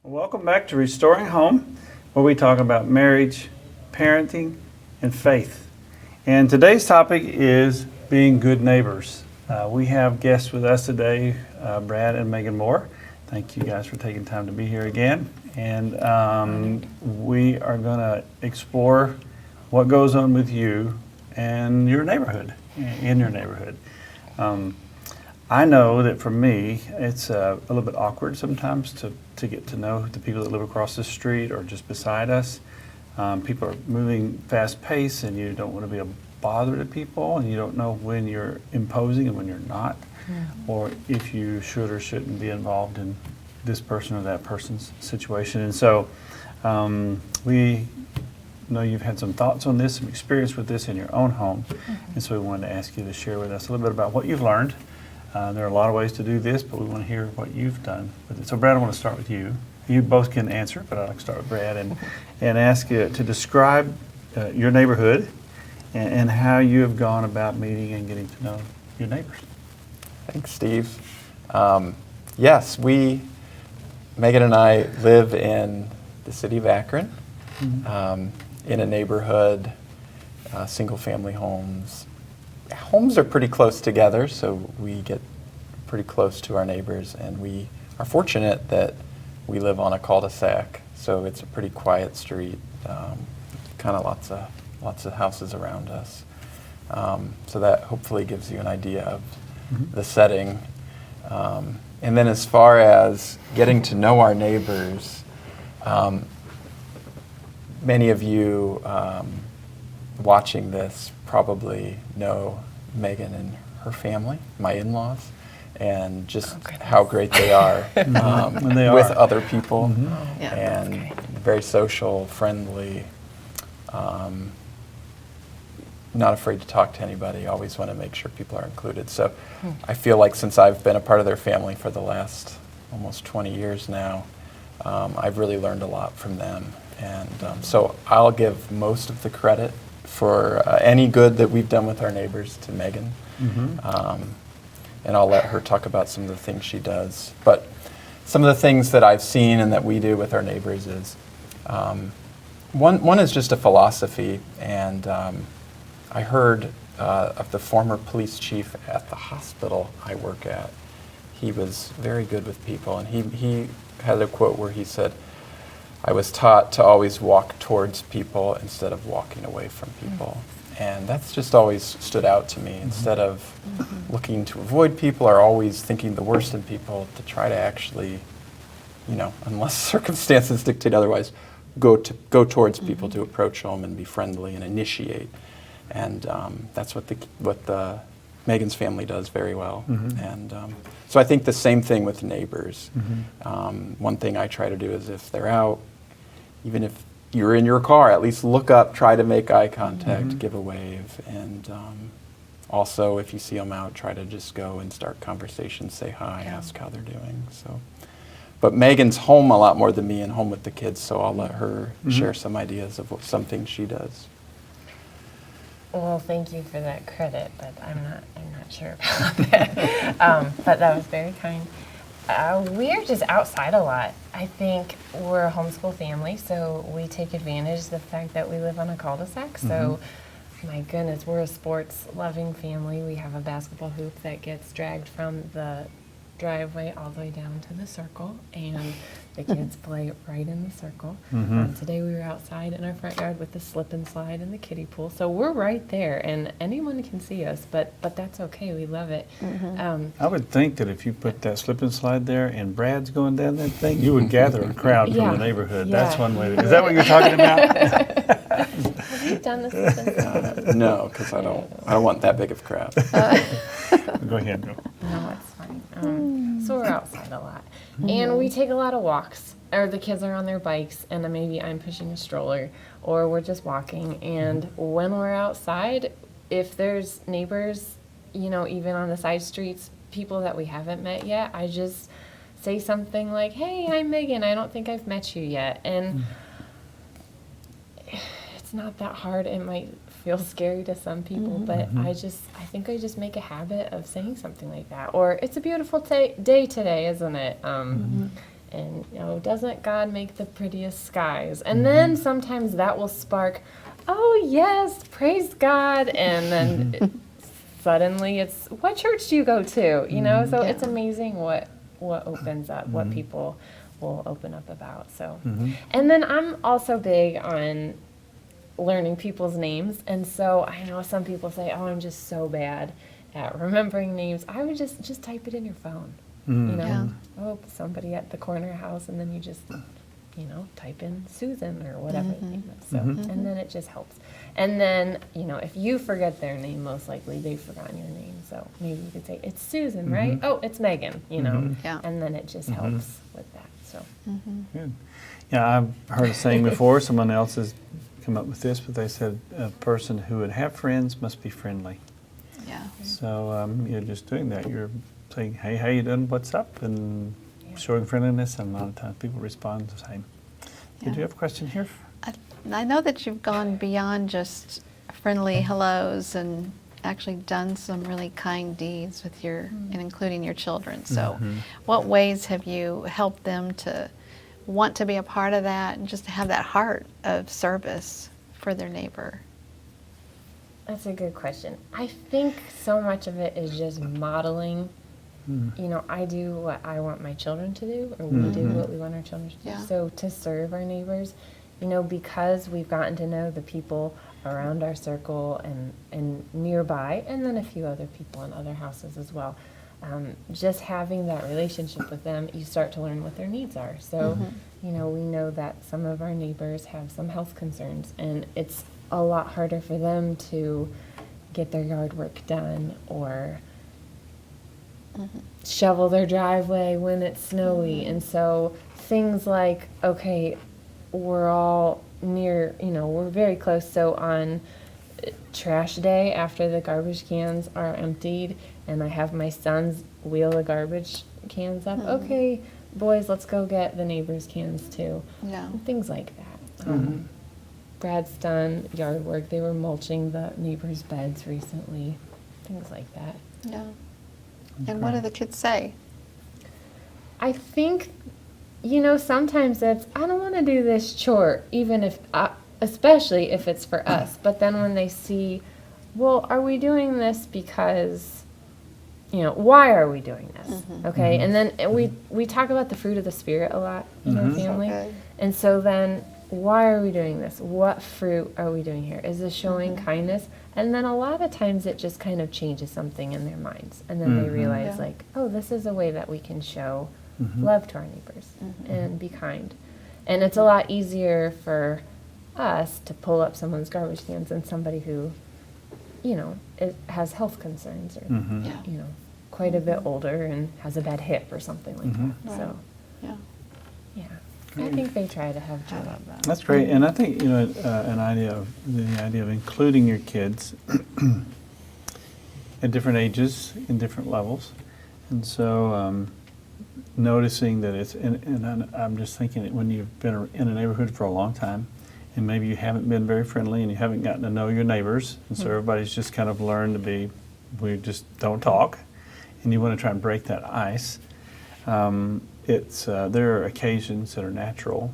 Welcome back to Restoring Home, where we talk about marriage, parenting, and faith. And today's topic is being good neighbors. We have guests with us today, Brad and Megan Moore. Thank you guys for taking time to be here again. And we are going to explore what goes on with you and your neighborhood, in your neighborhood. I know that for me, it's a little bit awkward sometimes to get to know the people that live across the street or just beside us. People are moving fast paced and you don't want to be a bother to people, and you don't know when you're imposing and when you're not, or if you should or shouldn't be involved in this person or that person's situation. And so we know you've had some thoughts on this, some experience with this in your own home, and so we wanted to ask you to share with us a little bit about what you've learned. There are a lot of ways to do this, but we want to hear what you've done with it. So Brad, I want to start with you. You both can answer, but I'd like to start with Brad and ask you to describe your neighborhood and how you have gone about meeting and getting to know your neighbors. Thanks, Steve. Yes, Megan and I live in the city of Akron, in a neighborhood, single-family homes. Homes are pretty close together, so we get pretty close to our neighbors, and we are fortunate that we live on a cul-de-sac, so it's a pretty quiet street, kind of lots of houses around us. So that hopefully gives you an idea of the setting. And then as far as getting to know our neighbors, many of you watching this probably know Megan and her family, my in-laws, and just how great they are, with other people, and very social, friendly, not afraid to talk to anybody, always want to make sure people are included. So I feel like since I've been a part of their family for the last almost 20 years now, I've really learned a lot from them. And so I'll give most of the credit for any good that we've done with our neighbors to Megan. And I'll let her talk about some of the things she does. But some of the things that I've seen and that we do with our neighbors is, one is just a philosophy. And I heard of the former police chief at the hospital I work at. He was very good with people, and he had a quote where he said, "I was taught to always walk towards people instead of walking away from people." And that's just always stood out to me. Instead of looking to avoid people or always thinking the worst in people, to try to actually, unless circumstances dictate otherwise, go towards people, to approach them and be friendly and initiate. And that's what the Megan's family does very well. And so I think the same thing with neighbors. One thing I try to do is, if they're out, even if you're in your car, at least look up, try to make eye contact, give a wave. And also, if you see them out, try to just go and start conversations, say hi, ask how they're doing. So, but Megan's home a lot more than me, and home with the kids, so I'll let her share some ideas of some things she does. Well, thank you for that credit, but I'm not sure about that. But that was very kind. We are just outside a lot. I think we're a homeschool family, so we take advantage of the fact that we live on a cul-de-sac. So, my goodness, we're a sports-loving family. We have a basketball hoop that gets dragged from the driveway all the way down to the circle, and the kids play right in the circle. Today we were outside in our front yard with the slip and slide and the kiddie pool, so we're right there, and anyone can see us, but that's okay. We love it. I would think that if you put that slip and slide there and Brad's going down that thing, you would gather a crowd from the neighborhood. That's one way. Is that what you're talking about? Have you done the slip and slide? No, because I don't want that big of a crowd. Go ahead. Go. No, it's fine. So we're outside a lot. And we take a lot of walks, or the kids are on their bikes, and then maybe I'm pushing a stroller, or we're just walking. And when we're outside, if there's neighbors, even on the side streets, people that we haven't met yet, I just say something like, "Hey, I'm Megan. I don't think I've met you yet." And it's not that hard. It might feel scary to some people, but I think I just make a habit of saying something like that. Or, "It's a beautiful day today, isn't it?" And, doesn't God make the prettiest skies? And then sometimes that will spark, oh, yes, praise God. And then suddenly it's, what church do you go to? So it's amazing what opens up, what people will open up about. So, and then I'm also big on learning people's names. And so I know some people say, oh, I'm just so bad at remembering names. I would just type it in your phone. Oh, somebody at the corner house, and then you just, type in Susan or whatever the name is. So, and then it just helps. And then, if you forget their name, most likely they've forgotten your name. So maybe you could say, it's Susan, right? Oh, it's Megan, Yeah. and then it just helps with that. So. Good. Yeah, I've heard a saying before. Someone else has come up with this, but they said a person who would have friends must be friendly. Yeah. So you're just doing that. You're saying, hey, how you doing? What's up? And showing friendliness, and a lot of times people respond the same. Did you have a question here? I know that you've gone beyond just friendly hellos and actually done some really kind deeds with and including your children. So what ways have you helped them to want to be a part of that and just to have that heart of service for their neighbor? That's a good question. I think so much of it is just modeling. I do what I want my children to do, or we do what we want our children to do. Yeah. So to serve our neighbors, because we've gotten to know the people around our circle and nearby, and then a few other people in other houses as well. Just having that relationship with them, you start to learn what their needs are. So, we know that some of our neighbors have some health concerns, and it's a lot harder for them to get their yard work done or shovel their driveway when it's snowy. And so things like, okay, we're all near, we're very close. So on trash day, after the garbage cans are emptied and I have my sons wheel the garbage cans up, okay, boys, let's go get the neighbors' cans too. Yeah. And things like that. Brad's done yard work. They were mulching the neighbors' beds recently. Things like that. Yeah. And what do the kids say? I think, sometimes it's, I don't want to do this chore, even if, especially if it's for us. But then when they see, well, are we doing this because, why are we doing this? Okay, and then we talk about the fruit of the Spirit a lot in our family. So good. And so then, why are we doing this? What fruit are we doing here? Is this showing kindness? And then a lot of times it just kind of changes something in their minds. And then they realize, like, oh, this is a way that we can show love to our neighbors and be kind. And it's a lot easier for us to pull up someone's garbage cans than somebody who, has health concerns or, quite a bit older and has a bad hip or something like that. Right. So, Yeah. yeah. I think they try to have joy. That's great, and I think the idea of including your kids at different ages, in different levels, and so noticing that it's. And I'm just thinking that when you've been in a neighborhood for a long time, and maybe you haven't been very friendly, and you haven't gotten to know your neighbors, and so everybody's just kind of learned to be. We just don't talk, and you want to try and break that ice. There are occasions that are natural,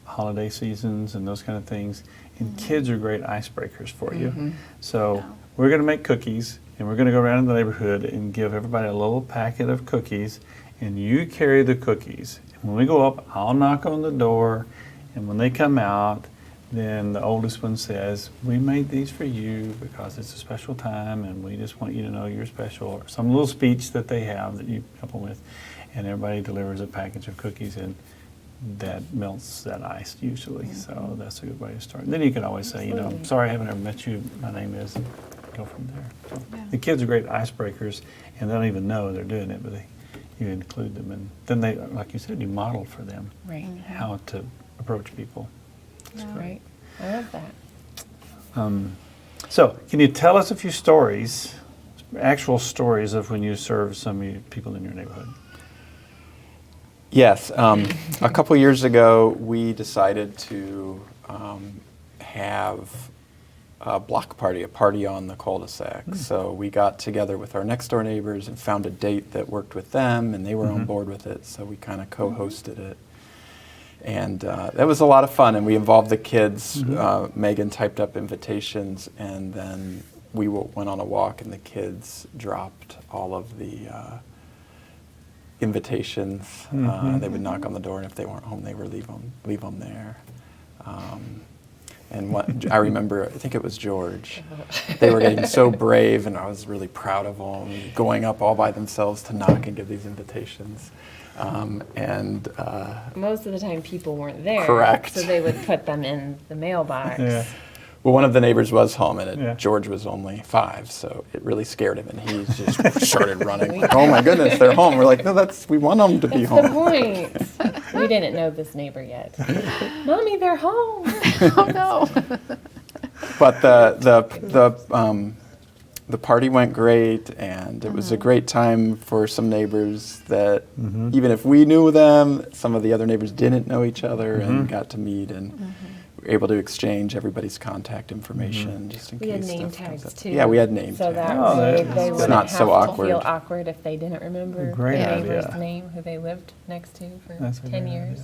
holiday seasons and those kind of things, and kids are great icebreakers for you. So we're going to make cookies, and we're going to go around in the neighborhood and give everybody a little packet of cookies, and you carry the cookies. And when we go up, I'll knock on the door, and when they come out, then the oldest one says, we made these for you because it's a special time, and we just want you to know you're special, or some little speech that they have that you couple with. And everybody delivers a package of cookies, and that melts that ice usually. So that's a good way to start. And then you can always say, sorry I haven't ever met you, my name is, and go from there. So the kids are great icebreakers, and they don't even know they're doing it, but you include them. And then they, like you said, you model for them how to approach people. That's Right. I love that. So can you tell us a few stories, actual stories of when you serve some of the people in your neighborhood? Yes. A couple years ago, we decided to have a block party, a party on the cul-de-sac. So we got together with our next door neighbors and found a date that worked with them, and they were on board with it, so we kind of co-hosted it. And that was a lot of fun, and we involved the kids. Megan typed up invitations, and then we went on a walk, and the kids dropped all of the invitations. They would knock on the door, and if they weren't home, they would leave them there. And I remember, I think it was George. They were getting so brave, and I was really proud of them, going up all by themselves to knock and give these invitations. Most of the time people weren't there. Correct. So they would put them in the mailbox. Yeah. Well, one of the neighbors was home, and Yeah. George was only 5, so it really scared him, and he just started running. Like, oh my goodness, they're home. We're like, no, we want them to be That's the home. point. We didn't know this neighbor yet. Mommy, they're home. Oh no. But the party went great, and it was a great time for some neighbors that even if we knew them, some of the other neighbors didn't know each other and got to meet and were able to exchange everybody's contact information just in We case had name stuff comes tags up. too. Yeah, we had name So tags. that Oh, way that's they good. wouldn't Not have so to awkward. feel awkward if they didn't remember Great the idea. neighbor's name who they lived next to for That's a 10 great years.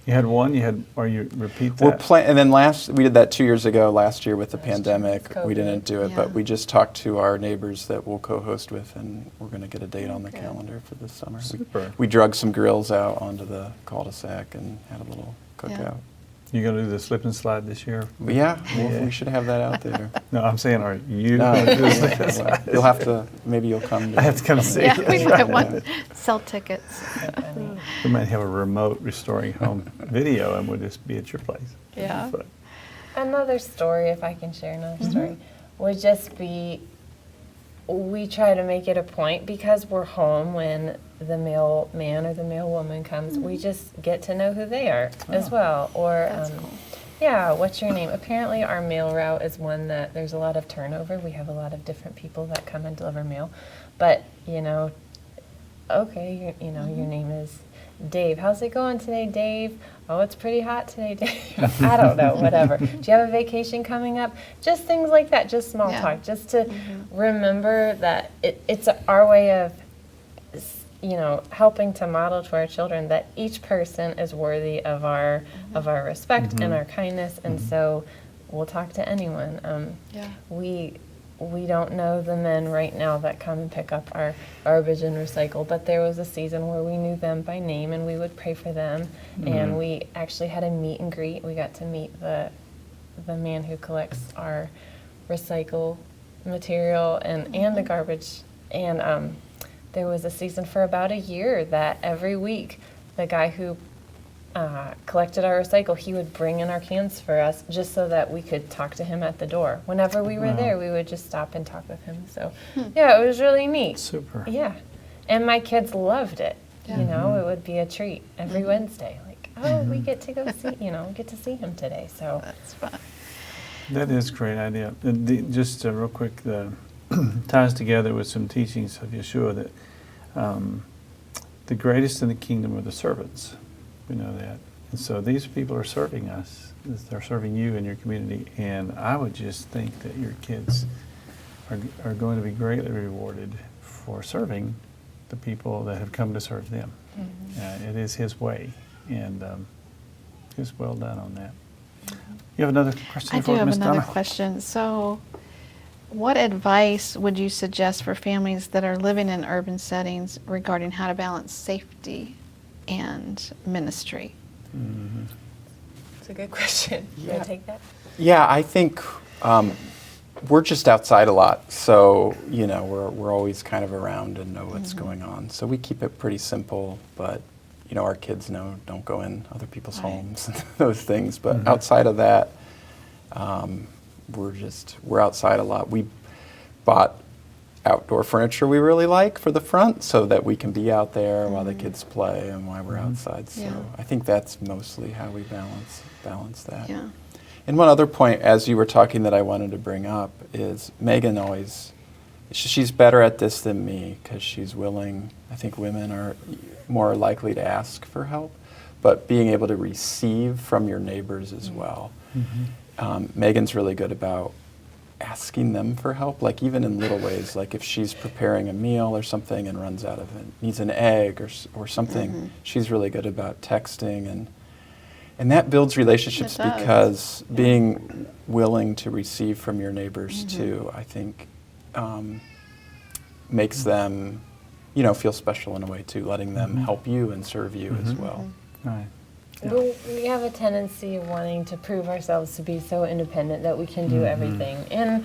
You had one. Or you repeat We're that? and then we did that 2 years ago. Last year with the Last year with pandemic, we COVID. didn't do it, Yeah. but we just talked to our neighbors that we'll co-host with, and we're going to get a date on the Good. calendar for this summer. Super. We drug some grills out onto the cul-de-sac and had a little cookout. You gonna do the slip and slide this year? But yeah, Yeah. we should have that out there. No, I'm saying, are you? No, gonna do the slip and slide? you'll have to. Maybe you'll come. I have to come see. Yeah, we Yeah. might want sell tickets. So funny. We might have a remote restoring home video, and we'll just be at your place. Yeah. But, Another story, if I can share another story, would just be we try to make it a point because we're home when the mailman or the mailwoman comes, we just get to know who they are as well. Or, That's cool. yeah, what's your name? Apparently, our mail route is one that there's a lot of turnover. We have a lot of different people that come and deliver mail. But, okay, your name is Dave. How's it going today, Dave? Oh, it's pretty hot today, Dave. I don't know, whatever. Do you have a vacation coming up? Just things like that, just small Yeah. talk, just to remember that it's our way of, helping to model to our children that each person is worthy of our respect and our kindness, and so we'll talk to anyone. Yeah. We don't know the men right now that come and pick up our garbage and recycle, but there was a season where we knew them by name and we would pray for them. And we actually had a meet and greet. We got to meet the man who collects our recycle material and the garbage. And there was a season for about a year that every week the guy who collected our recycle, he would bring in our cans for us just so that we could talk to him at the door. Whenever we were there, we would just stop and talk with him. So, yeah, it was really neat. super. Yeah. And my kids loved it. Yeah. It would be a treat every Wednesday. Like, oh, we get to go see, get to see him today. So, That's fun. That is a great idea. Just real quick, ties together with some teachings of Yeshua that the greatest in the kingdom are the servants. We know that. And so these people are serving us. They're serving you and your community. And I would just think that your kids are going to be greatly rewarded for serving the people that have come to serve them. It is His way. And just well done on that. You have another question I for do have Ms. another Donna? question. So, what advice would you suggest for families that are living in urban settings regarding how to balance safety and ministry? it's a good question. You want to take that? Yeah, I think we're just outside a lot, so we're always kind of around and know what's going on. So we keep it pretty simple, but our kids know don't go in other people's Right. homes and those things. But outside of that, we're outside a lot. We bought outdoor furniture we really like for the front so that we can be out there while the kids play and while we're outside. So Yeah. I think that's mostly how we balance that. Yeah. And one other point, as you were talking, that I wanted to bring up is Megan she's better at this than me because she's willing. I think women are more likely to ask for help, but being able to receive from your neighbors as well. Megan's really good about asking them for help, like even in little ways, like if she's preparing a meal or something and runs out of it, needs an egg or something, she's really good about texting, and that builds relationships It does. because being willing to receive from your neighbors too, I think, makes them, feel special in a way too, letting them help you and serve you as well. Right. Well, we have a tendency of wanting to prove ourselves to be so independent that we can do everything. And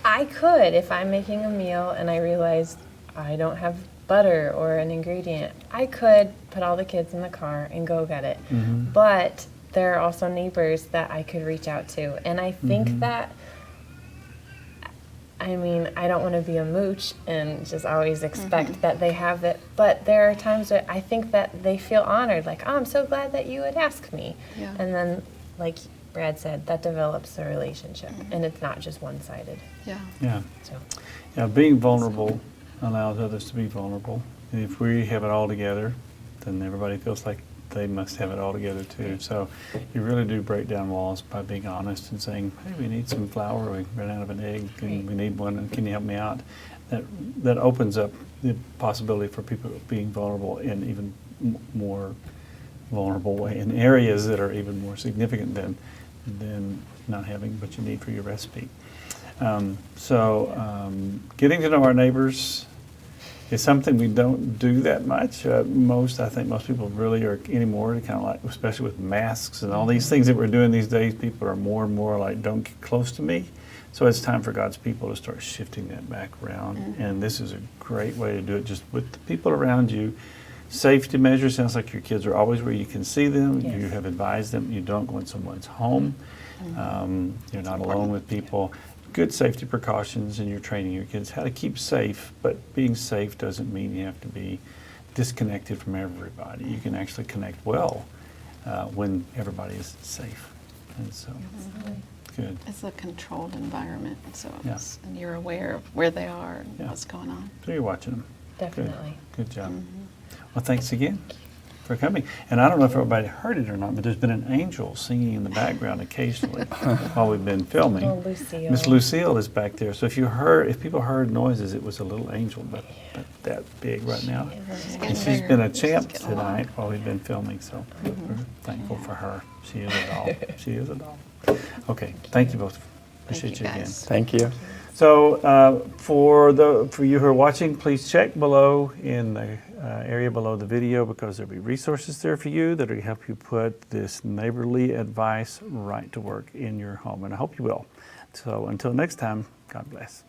I could, if I'm making a meal and I realize I don't have butter or an ingredient, I could put all the kids in the car and go get it. But there are also neighbors that I could reach out to. And I think that, I don't want to be a mooch and just always expect that they have it. But there are times that I think that they feel honored, like, oh, I'm so glad that you would ask me. Yeah. And then, like Brad said, that develops a relationship. And it's not just one-sided. Yeah. Yeah. So. Yeah, being vulnerable allows others to be vulnerable. And if we have it all together, then everybody feels like they must have it all together too. So you really do break down walls by being honest and saying, hey, we need some flour, we ran out of an egg, and we need one, and can you help me out? That opens up the possibility for people being vulnerable in even more vulnerable way, in areas that are even more significant than not having what you need for your recipe. Getting to know our neighbors is something we don't do that much. I think most people really are anymore, kind of like, especially with masks and all these things that we're doing these days, people are more and more like, don't get close to me. So it's time for God's people to start shifting that back around. And this is a great way to do it, just with the people around you. Safety measures, sounds like your kids are always where you can see them. Yes. You have advised them. You don't go in someone's home. You're not alone with people. Good safety precautions, and you're training your kids how to keep safe, but being safe doesn't mean you have to be disconnected from everybody. You can actually connect well when everybody is safe. And so, good. It's a controlled environment, so Yeah. and you're aware of where they are and Yeah. what's going on. So you're watching them. Definitely. Good job. Well, thanks again for coming. And I don't know if everybody heard it or not, but there's been an angel singing in the background occasionally while we've been filming. Oh, Lucille. Miss Lucille is back there. So if people heard noises, it was a little angel, but that big right now. And she's been a champ She's getting along. tonight while we've been filming, so we're thankful for her. She is a doll. She is a doll. Okay, thank you both. Appreciate you again. guys. Thank you. So for you who are watching, please check below in the area below the video, because there'll be resources there for you that will help you put this neighborly advice right to work in your home, and I hope you will. So until next time, God bless.